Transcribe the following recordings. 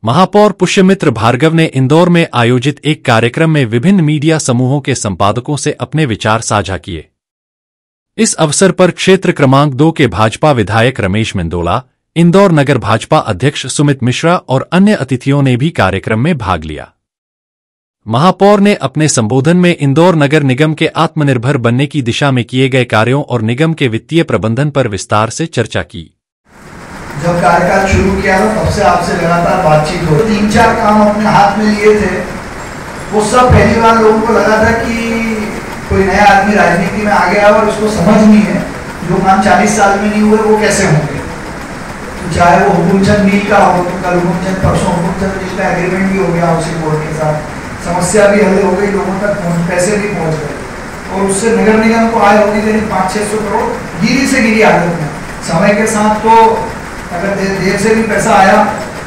महापौर पुष्यमित्र भार्गव ने इंदौर में आयोजित एक कार्यक्रम में विभिन्न मीडिया समूहों के संपादकों से अपने विचार साझा किए। इस अवसर पर क्षेत्र क्रमांक 2 के भाजपा विधायक रमेश मेंदोला, इंदौर नगर भाजपा अध्यक्ष सुमित मिश्रा और अन्य अतिथियों ने भी कार्यक्रम में भाग लिया। महापौर ने अपने संबोधन में इंदौर नगर निगम के आत्मनिर्भर बनने की दिशा में किए गए कार्यों और निगम के वित्तीय प्रबंधन पर विस्तार से चर्चा की। जब कार्यकाल शुरू किया था तब से आपसे लगातार बातचीत हो, 3-4 काम अपने हाथ में लिए थे। वो सब पहली बार लोगों को लगा था कि कोई नया आदमी राजनीति में आ गया और उसको समझ नहीं है जो काम 40 साल में नहीं हुए वो कैसे होंगे। तो चाहे वो हुकुमचंद मील का हो, तो कल हुकुमचंद परसों हुकुमचंद मील का एग्रीमेंट भी हो गया हाउसिंग बोर्ड के साथ, समस्या भी हल हो गई, लोगों तक पैसे भी पहुंच गए और उससे नगर निगम को आय होगी करीब 500-600 करोड़ गिरी से गिरी हालत में। समय के साथ तो अगर देर से भी पैसा आया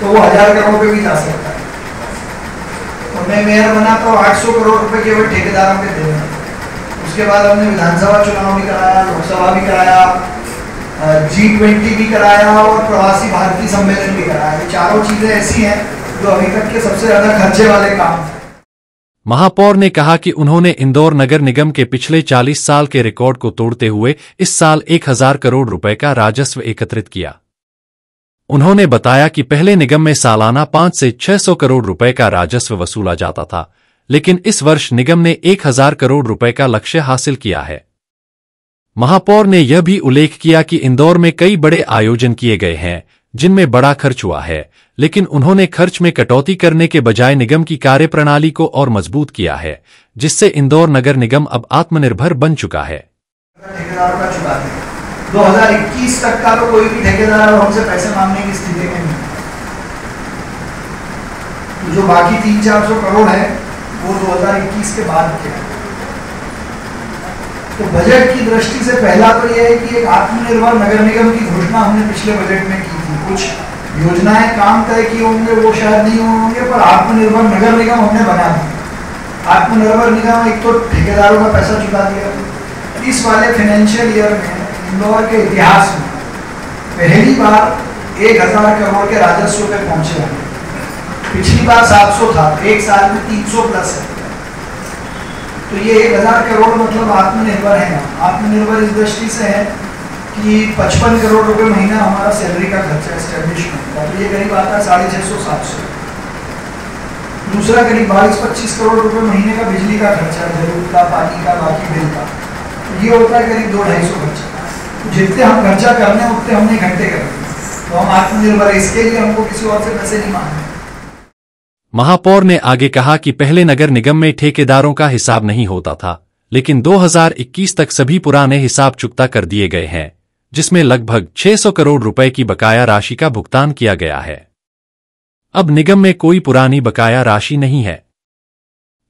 तो वो 1000 करोड़ पे भी जा सकता है। और मैं मेयर बना तो 800 करोड़ रुपए केवल ठेकेदारों के दे रहे। उसके बाद हमने विधानसभा चुनाव भी कराया, लोकसभा भी कराया, G20 भी कराया और प्रवासी भारतीय सम्मेलन भी कराया। ये चारों चीजें ऐसी हैं जो अभी तक के सबसे ज्यादा खर्चे वाले काम हैं। महापौर ने कहा कि उन्होंने इंदौर नगर निगम के पिछले 40 साल के रिकॉर्ड को तोड़ते हुए इस साल 1000 करोड़ रुपए का राजस्व एकत्रित किया। उन्होंने बताया कि पहले निगम में सालाना 500 से 600 करोड़ रुपए का राजस्व वसूला जाता था, लेकिन इस वर्ष निगम ने 1000 करोड़ रुपए का लक्ष्य हासिल किया है। महापौर ने यह भी उल्लेख किया कि इंदौर में कई बड़े आयोजन किए गए हैं जिनमें बड़ा खर्च हुआ है, लेकिन उन्होंने खर्च में कटौती करने के बजाय निगम की कार्यप्रणाली को और मजबूत किया है, जिससे इंदौर नगर निगम अब आत्मनिर्भर बन चुका है। 2021 तक का तो कोई भी ठेकेदार हमसे पैसे मांगने की स्थिति में नहीं। तो जो बाकी 300-400 करोड़ है वो 2021 के बाद के। तो बजट की दृष्टि से पहला तो यह है कि एक आत्मनिर्भर नगर निगम की घोषणा हमने पिछले बजट में की थी। कुछ योजनाएं काम तय किए होंगे वो शायद नहीं होंगे, पर आत्मनिर्भर नगर निगम हमने बना दिया। आत्मनिर्भर निगम एक तो ठेकेदारों का पैसा चुका दिया। इस वाले फाइनेंशियल ईयर में इंदौर के इतिहास में पहली बार 1000 करोड़ के राजस्व पे पहुंचे हैं। पिछली बार 700 था, एक साल में 300 प्लस है। तो ये 1000 करोड़ मतलब आत्मनिर्भर है। आत्मनिर्भर इस दृष्टि से है कि 55 करोड़ रुपए महीना हमारा सैलरी का खर्चा एस्टेब्लिशमेंट का, तो ये करीब आता है 650-700। दूसरा करीब 22-25 करोड़ रुपए महीने का बिजली का खर्चा, जरूरत का, पानी का, बाकी बिल का, ये होता है करीब 200-250 खर्चा। जितने हम खर्चा करने हैं उतने हमने घंटे करने, तो हम आत्मनिर्भर है। इसके लिए हमको किसी और से पैसे नहीं मांगने। महापौर ने आगे कहा कि पहले नगर निगम में ठेकेदारों का हिसाब नहीं होता था, लेकिन 2021 तक सभी पुराने हिसाब चुकता कर दिए गए हैं, जिसमें लगभग 600 करोड़ रुपए की बकाया राशि का भुगतान किया गया है। अब निगम में कोई पुरानी बकाया राशि नहीं है।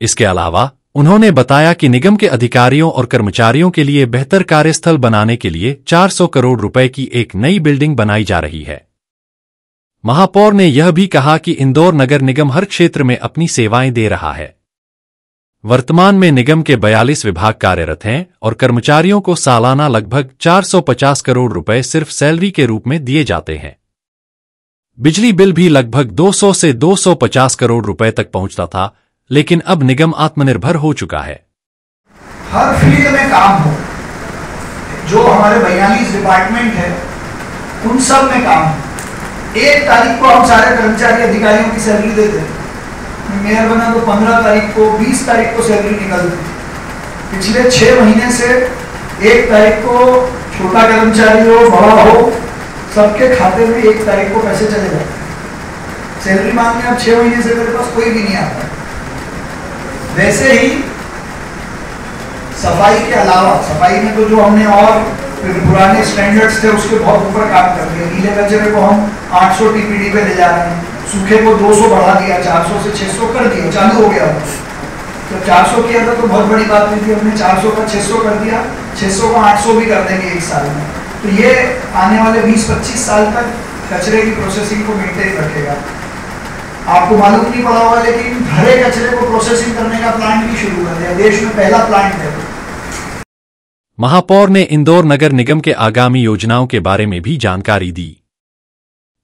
इसके अलावा उन्होंने बताया कि निगम के अधिकारियों और कर्मचारियों के लिए बेहतर कार्यस्थल बनाने के लिए 400 करोड़ रुपए की एक नई बिल्डिंग बनाई जा रही है। महापौर ने यह भी कहा कि इंदौर नगर निगम हर क्षेत्र में अपनी सेवाएं दे रहा है। वर्तमान में निगम के 42 विभाग कार्यरत हैं और कर्मचारियों को सालाना लगभग 450 करोड़ रुपए सिर्फ सैलरी के रूप में दिए जाते हैं। बिजली बिल भी लगभग 200 से 250 करोड़ रुपए तक पहुंचता था, लेकिन अब निगम आत्मनिर्भर हो चुका है। हर फील्ड में काम हो, जो हमारे 42 डिपार्टमेंट है उन सब में काम हो। 1 तारीख को हम सारे कर्मचारी अधिकारियों की सैलरी देते हैं। मेयर बना तो 15 तारीख को, 20 तारीख को सैलरी निकलती। पिछले 6 महीने से 1 तारीख को छोटा कर्मचारी हो, बड़ा हो, सबके खाते में 1 तारीख को पैसे चले जाते हैं। सैलरी मांगने अब 6 महीने से मेरे पास कोई भी नहीं आता। वैसे ही सफाई के अलावा, सफाई में तो जो हमने और पुराने स्टैंडर्ड्स थे उसके बहुत ऊपर काम कर दिया। गीले कचरे को हम 800 टीपीडी पे ले जा रहे हैं, सूखे को 200 बढ़ा दिया, 400 से 600 कर दिया, चालू हो गया। जब 400 किया था तो बहुत बड़ी बात नहीं थी, हमने 400 का 600 कर दिया, 600 को 800 भी कर देंगे 1 साल में। तो ये आने वाले 20-25 साल तक कचरे की प्रोसेसिंग को मेंटेन रखेगा। आपको मालूम नहीं पड़ा होगा, लेकिन हरे कचरे को प्रोसेसिंग करने का प्लांट भी शुरू कर दिया। देश में पहला प्लांट है। महापौर ने इंदौर नगर निगम के आगामी योजनाओं के बारे में भी जानकारी दी।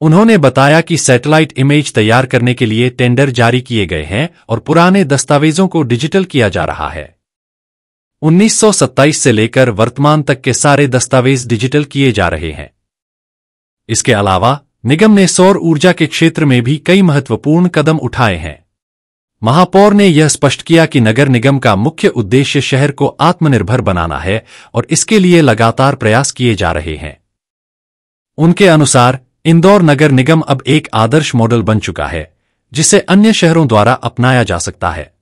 उन्होंने बताया कि सैटेलाइट इमेज तैयार करने के लिए टेंडर जारी किए गए हैं और पुराने दस्तावेजों को डिजिटल किया जा रहा है। 1927 से लेकर वर्तमान तक के सारे दस्तावेज डिजिटल किए जा रहे हैं। इसके अलावा निगम ने सौर ऊर्जा के क्षेत्र में भी कई महत्वपूर्ण कदम उठाए हैं। महापौर ने यह स्पष्ट किया कि नगर निगम का मुख्य उद्देश्य शहर को आत्मनिर्भर बनाना है और इसके लिए लगातार प्रयास किए जा रहे हैं। उनके अनुसार इंदौर नगर निगम अब एक आदर्श मॉडल बन चुका है, जिसे अन्य शहरों द्वारा अपनाया जा सकता है।